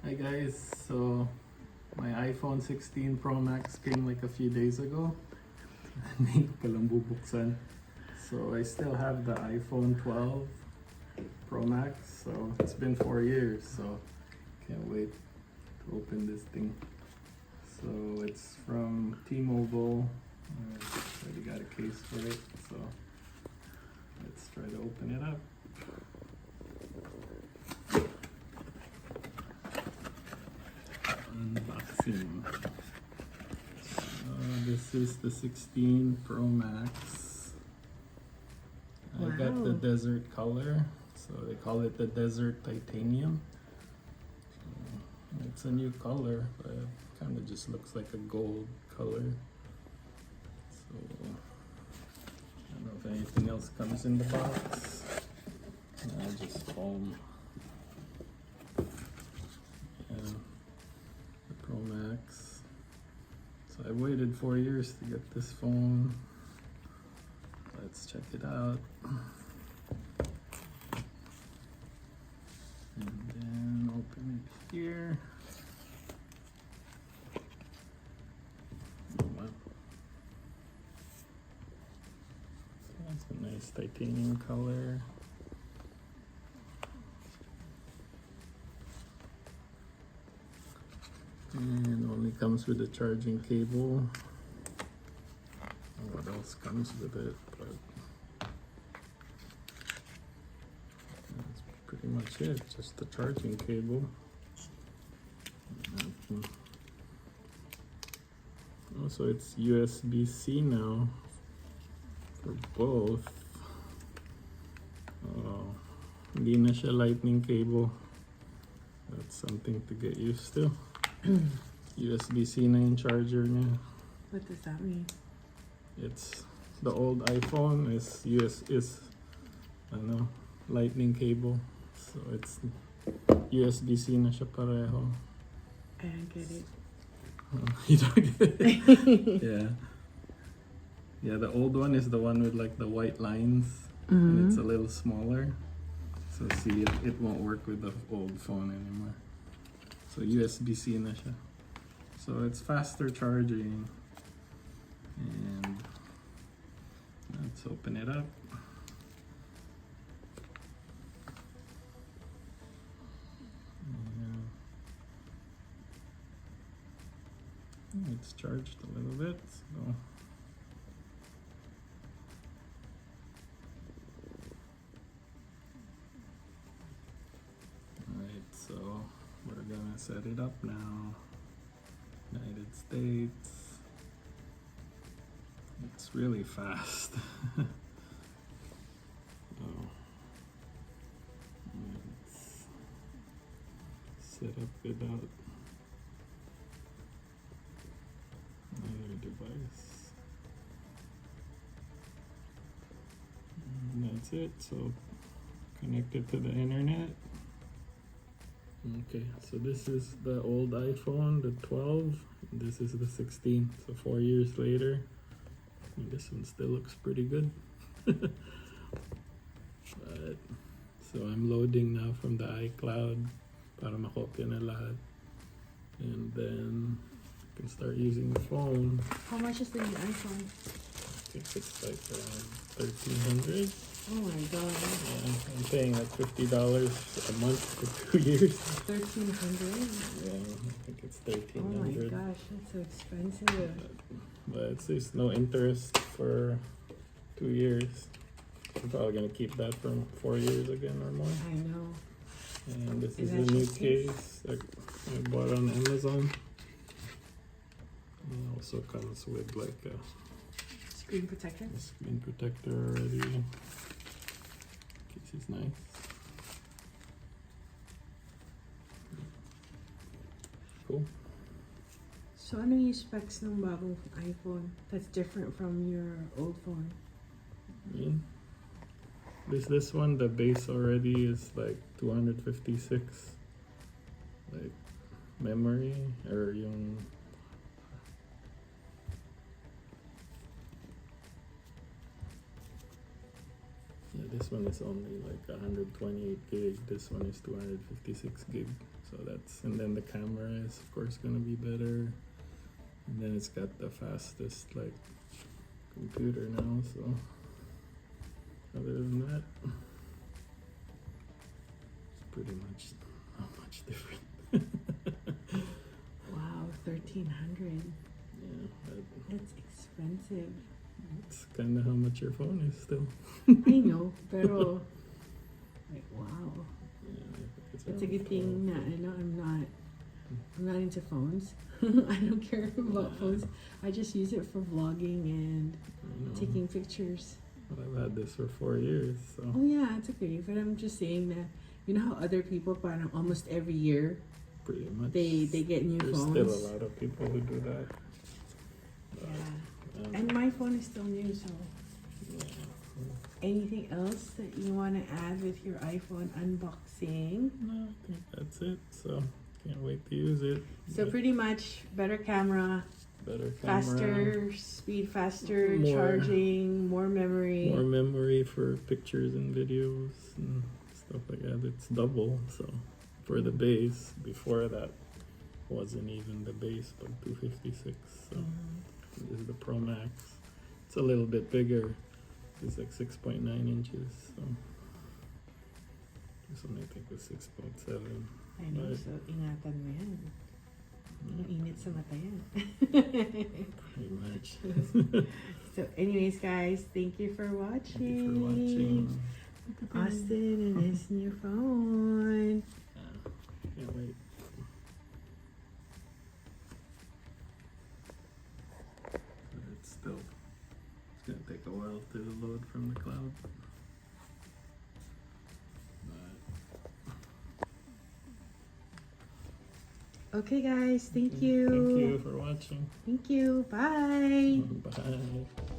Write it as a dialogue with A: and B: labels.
A: Hi guys, so my iPhone 16 Pro Max came like a few days ago. Hindi ko palang bubuksan. So I still have the iPhone 12 Pro Max, so it's been 4 years, so can't wait to open this thing. So it's from T-Mobile. Already got a case for it, so let's try to open it up. Unboxing. This is the 16 Pro Max. I got the desert color, so they call it the desert titanium. So it's a new color, but it kind of just looks like a gold color. So I don't know if anything else comes in the box. Just foam. Pro Max. So I waited 4 years to get this phone. Let's check it out. And then open it here. Oh wow. That's a nice titanium color. And only comes with a charging cable. What else comes with it? But that's pretty much it. Just the charging cable. Also, it's USB-C now for both. Oh, hindi na siya lightning cable. That's something to get used to. USB-C na yung charger niya.
B: What does that mean?
A: It's the old iPhone is lightning cable. So it's USB-C na siya pareho.
B: I don't get it.
A: You don't get it? Yeah. Yeah, the old one is the one with like the white lines. And it's a little smaller. So see, it won't work with the old phone anymore. So USB-C na siya. So it's faster charging. And let's open it up. It's charged a little bit. So alright, so we're gonna set it up now. United States. It's really fast. Let's set up without another device. And that's it. So connected to the internet. Okay, so this is the old iPhone, the 12. This is the 16. So 4 years later, this one still looks pretty good. But so I'm loading now from the iCloud para makopya na lahat. And then I can start using the phone.
B: How much is the new iPhone?
A: I think it's like around $1,300.
B: Oh my god.
A: Yeah, I'm paying like $50 a month for 2 years.
B: 1,300?
A: Yeah, I think it's
B: Oh my
A: $1,300.
B: gosh, that's so expensive.
A: But it's least no interest for 2 years. I'm probably gonna keep that for 4 years again or more.
B: I know.
A: And this is
B: Is
A: the
B: that
A: new
B: just
A: case that I bought on Amazon. And it also comes with like a
B: Screen protector?
A: screen protector already. Case is nice. Cool.
B: So ano yung specs ng bagong iPhone that's different from your old phone?
A: Yeah. This one, the base already is like 256 like memory or yung This one is only like 128 gig. This one is 256 gig. So that's, and then the camera is of course gonna be better. And then it's got the fastest like computer now, so other than that, it's pretty much not much different.
B: Wow, 1,300.
A: Yeah, but
B: That's expensive.
A: it's kind of how much your phone is still.
B: I know, pero like wow.
A: Yeah,
B: It's a good thing that I know I'm not into phones. I don't care about phones. I just use it for vlogging and taking pictures.
A: I've had this for 4 years, so
B: Oh yeah, it's okay. But I'm just saying that you know how other people, parang almost every year
A: pretty much
B: they get new
A: there's
B: phones.
A: still a lot of people who do that.
B: Yeah, and my phone is still new. So, anything else that you want to add with your iPhone unboxing?
A: No, I think that's it. So can't wait to use it.
B: So pretty much better camera,
A: Better camera,
B: faster speed, faster
A: More-
B: charging, more memory.
A: more memory for pictures and videos and stuff like that. It's double, so for the base. Before that wasn't even the base, but 256. So this is the Pro Max. It's a little bit bigger. It's like 6.9 inches. So this one I think was 6.7.
B: I know,
A: Right.
B: so ingatan mo yan. Mainit sa mata yan.
A: Pretty much.
B: So anyways guys, thank you for watching.
A: Thank you for watching.
B: Austin and his new phone.
A: Can't wait. But it's still, it's gonna take a while to load from the cloud.
B: Okay guys, thank
A: Thank
B: you.
A: you for watching.
B: Thank you. Bye.
A: Bye.